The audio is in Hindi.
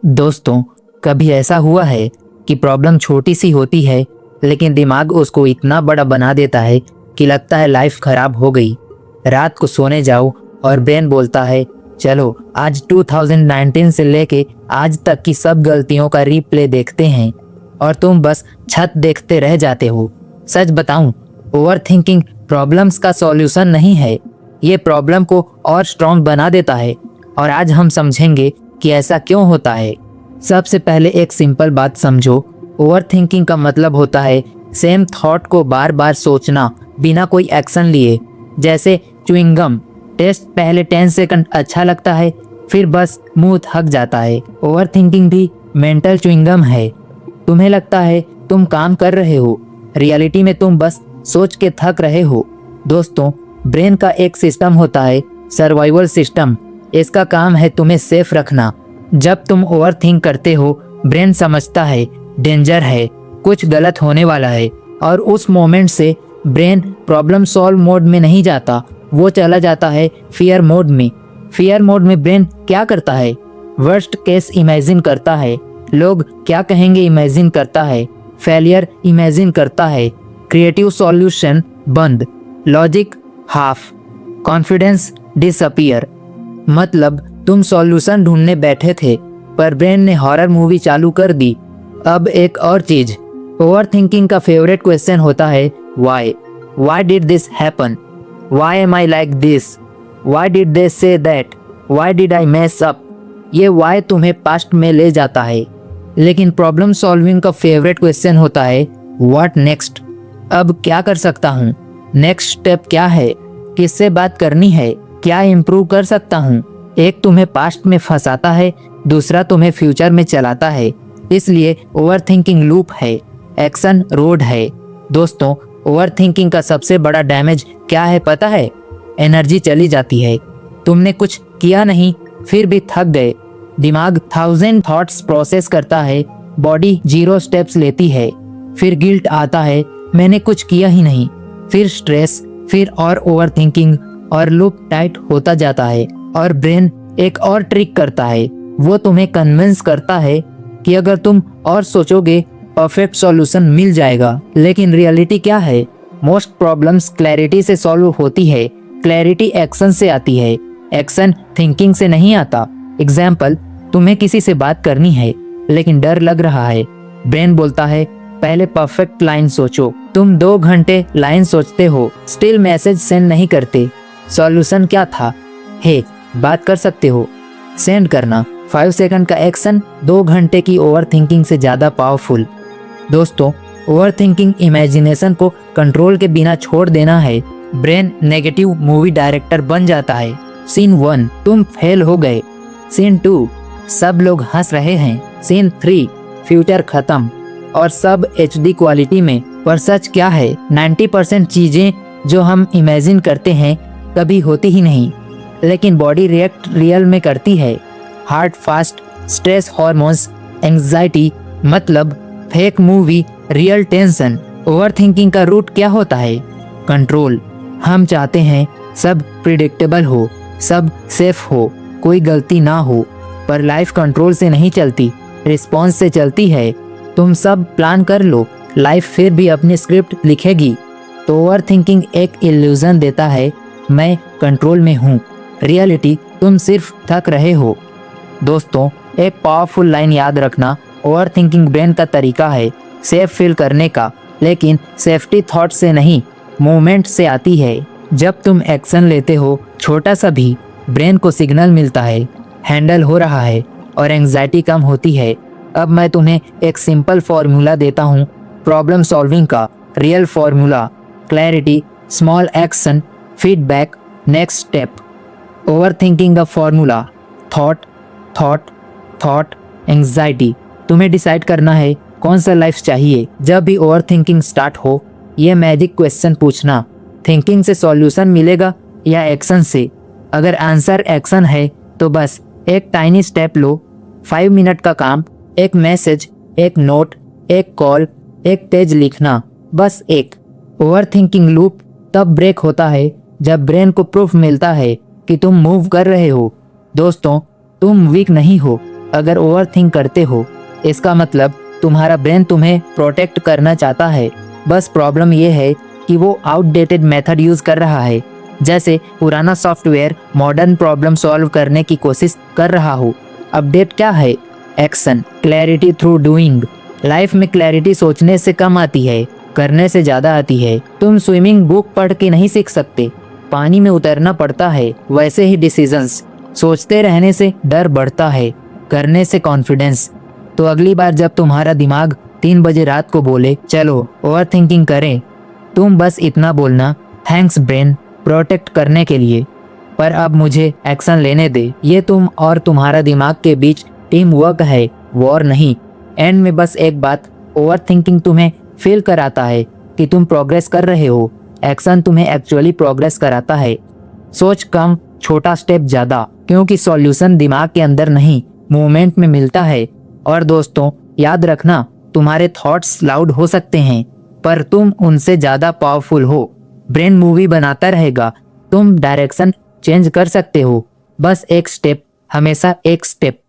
दोस्तों, कभी ऐसा हुआ है कि प्रॉब्लम छोटी सी होती है लेकिन दिमाग उसको इतना बड़ा बना देता है कि लगता है लाइफ खराब हो गई। रात को सोने जाओ और ब्रेन बोलता है चलो आज 2019 से लेके आज तक की सब गलतियों का रीप्ले देखते हैं और तुम बस छत देखते रह जाते हो। सच बताऊं, ओवरथिंकिंग प्रॉब्लम्स का सॉल्यूशन नहीं है, ये प्रॉब्लम को और स्ट्रॉन्ग बना देता है। और आज हम समझेंगे कि ऐसा क्यों होता है। सबसे पहले एक सिंपल बात समझो, ओवरथिंकिंग का मतलब होता है सेम थॉट को बार बार सोचना बिना कोई एक्शन लिए। जैसे च्युइंगम टेस्ट पहले 10 सेकंड अच्छा लगता है, फिर बस मुंह थक जाता है। ओवरथिंकिंग भी मेंटल च्युइंगम है। तुम्हें लगता है तुम काम कर रहे हो, रियलिटी में तुम बस सोच के थक रहे हो। दोस्तों, ब्रेन का एक सिस्टम होता है सर्वाइवल सिस्टम। इसका काम है तुम्हें सेफ रखना। जब तुम ओवरथिंक करते हो, ब्रेन समझता है डेंजर है, कुछ गलत होने वाला है, और उस मोमेंट से ब्रेन प्रॉब्लम सॉल्व मोड में नहीं जाता, वो चला जाता है फियर मोड में। फियर मोड में ब्रेन क्या करता है? वर्स्ट केस इमेजिन करता है, लोग क्या कहेंगे इमेजिन करता है, फेलियर इमेजिन करता है, क्रिएटिव सॉल्यूशन बंद, लॉजिक हाफ, कॉन्फिडेंस डिसअपीयर। मतलब तुम सॉल्यूशन ढूंढने बैठे थे पर ब्रेन ने हॉरर मूवी चालू कर दी। अब एक और चीज, ओवरथिंकिंग का फेवरेट क्वेश्चन होता है why did this happen, why am I like this, why did they say that, why did I mess up. ये व्हाई तुम्हें पास्ट में ले जाता है। लेकिन प्रॉब्लम सॉल्विंग का फेवरेट क्वेश्चन होता है व्हाट नेक्स्ट। अब क्या कर सकता हूँ, नेक्स्ट स्टेप क्या है, किससे बात करनी है, क्या इम्प्रूव कर सकता हूँ। एक तुम्हें पास्ट में फंसाता है, दूसरा तुम्हें फ्यूचर में चलाता है। इसलिए ओवरथिंकिंग लूप है, एक्शन रोड है। दोस्तों, ओवरथिंकिंग का सबसे बड़ा डैमेज क्या है पता है? एनर्जी चली जाती है। तुमने कुछ किया नहीं, फिर भी थक गए। दिमाग 1000 थॉट्स प्रोसेस करता है, बॉडी 0 स्टेप्स लेती है। फिर गिल्ट आता है, मैंने कुछ किया ही नहीं। फिर स्ट्रेस, फिर और ओवरथिंकिंग, और लूप टाइट होता जाता है। और ब्रेन एक और ट्रिक करता है, वो तुम्हें कन्विंस करता है कि अगर तुम और सोचोगे परफेक्ट सॉल्यूशन मिल जाएगा। लेकिन रियलिटी क्या है? मोस्ट प्रॉब्लम्स क्लैरिटी से सॉल्व होती है, क्लैरिटी एक्शन से आती है, एक्शन थिंकिंग से नहीं आता। एग्जाम्पल, तुम्हें किसी से बात करनी है लेकिन डर लग रहा है। ब्रेन बोलता है पहले परफेक्ट लाइन सोचो। तुम 2 घंटे लाइन सोचते हो, स्टिल मैसेज सेंड नहीं करते। सॉल्यूशन क्या था? हे, बात कर सकते हो, सेंड करना। 5 सेकंड का एक्शन 2 घंटे की ओवरथिंकिंग से ज्यादा पावरफुल। दोस्तों, ओवरथिंकिंग इमेजिनेशन को कंट्रोल के बिना छोड़ देना है। ब्रेन नेगेटिव मूवी डायरेक्टर बन जाता है। सीन 1, तुम फेल हो गए। सीन 2, सब लोग हंस रहे हैं। सीन 3, फ्यूचर खत्म और सब HD क्वालिटी में। पर सच क्या है? 90% चीजें जो हम इमेजिन करते हैं कभी होती ही नहीं, लेकिन बॉडी रिएक्ट रियल में करती है। Heart fast, stress hormones, anxiety, मतलब fake movie real tension. Overthinking का रूट क्या होता है? कंट्रोल। हम चाहते हैं सब प्रिडिक्टेबल हो, सब सेफ हो, कोई गलती ना हो। पर लाइफ कंट्रोल से नहीं चलती, रिस्पॉन्स से चलती है। तुम सब प्लान कर लो, लाइफ फिर भी अपनी स्क्रिप्ट लिखेगी। तो ओवरथिंकिंग एक इल्यूजन देता है, मैं कंट्रोल में हूँ। रियलिटी तुम सिर्फ थक रहे हो। दोस्तों, एक पावरफुल लाइन याद रखना, ओवरथिंकिंग ब्रेन का तरीका है सेफ फील करने का, लेकिन सेफ्टी थॉट से नहीं, मूवमेंट से आती है। जब तुम एक्शन लेते हो, छोटा सा भी, ब्रेन को सिग्नल मिलता है हैंडल हो रहा है और एंजाइटी कम होती है। अब मैं तुम्हें एक सिंपल फॉर्मूला देता हूँ प्रॉब्लम सॉल्विंग का, real formula, clarity, small action, feedback, next step. Overthinking का formula, thought thought thought anxiety. तुम्हें डिसाइड करना है कौन सा लाइफ चाहिए। जब भी ओवरथिंकिंग स्टार्ट हो, ये मैजिक क्वेश्चन पूछना, थिंकिंग से सॉल्यूशन मिलेगा या एक्शन से? अगर आंसर एक्शन है तो बस एक टाइनी स्टेप लो। 5 मिनट का काम, एक मैसेज, एक नोट, एक कॉल, एक पेज लिखना, बस एक। ओवरथिंकिंग लूप तब ब्रेक होता है जब ब्रेन को प्रूफ मिलता है कि तुम मूव कर रहे हो। दोस्तों, तुम वीक नहीं हो, अगर ओवर थिंक करते हो इसका मतलब तुम्हारा ब्रेन तुम्हें प्रोटेक्ट करना चाहता है। बस प्रॉब्लम ये है कि वो आउटडेटेड मेथड यूज कर रहा है, जैसे पुराना सॉफ्टवेयर मॉडर्न प्रॉब्लम सॉल्व करने की कोशिश कर रहा हो। अपडेट क्या है? Action, clarity through doing. Life में क्लैरिटी सोचने से कम आती है, करने से ज्यादा आती है। तुम स्विमिंग बुक पढ़ के नहीं सीख सकते, पानी में उतरना पड़ता है। वैसे ही डिसीजंस, सोचते रहने से डर बढ़ता है, करने से कॉन्फिडेंस। तो अगली बार जब तुम्हारा दिमाग 3 बजे रात को बोले चलो ओवर थिंकिंग करें, तुम बस इतना बोलना, थैंक्स ब्रेन प्रोटेक्ट करने के लिए, पर अब मुझे एक्शन लेने दे। ये तुम और तुम्हारा दिमाग के बीच टीम वर्क है, वॉर नहीं। एंड में बस एक बात, ओवर थिंकिंग तुम्हें फील कराता है कि तुम प्रोग्रेस कर रहे हो, एक्शन तुम्हें एक्चुअली प्रोग्रेस कराता है। सोच कम, छोटा स्टेप ज्यादा, क्योंकि सॉल्यूशन दिमाग के अंदर नहीं मूवमेंट में मिलता है। और दोस्तों याद रखना, तुम्हारे थॉट्स लाउड हो सकते हैं पर तुम उनसे ज्यादा पावरफुल हो। ब्रेन मूवी बनाता रहेगा, तुम डायरेक्शन चेंज कर सकते हो। बस एक स्टेप, हमेशा एक स्टेप।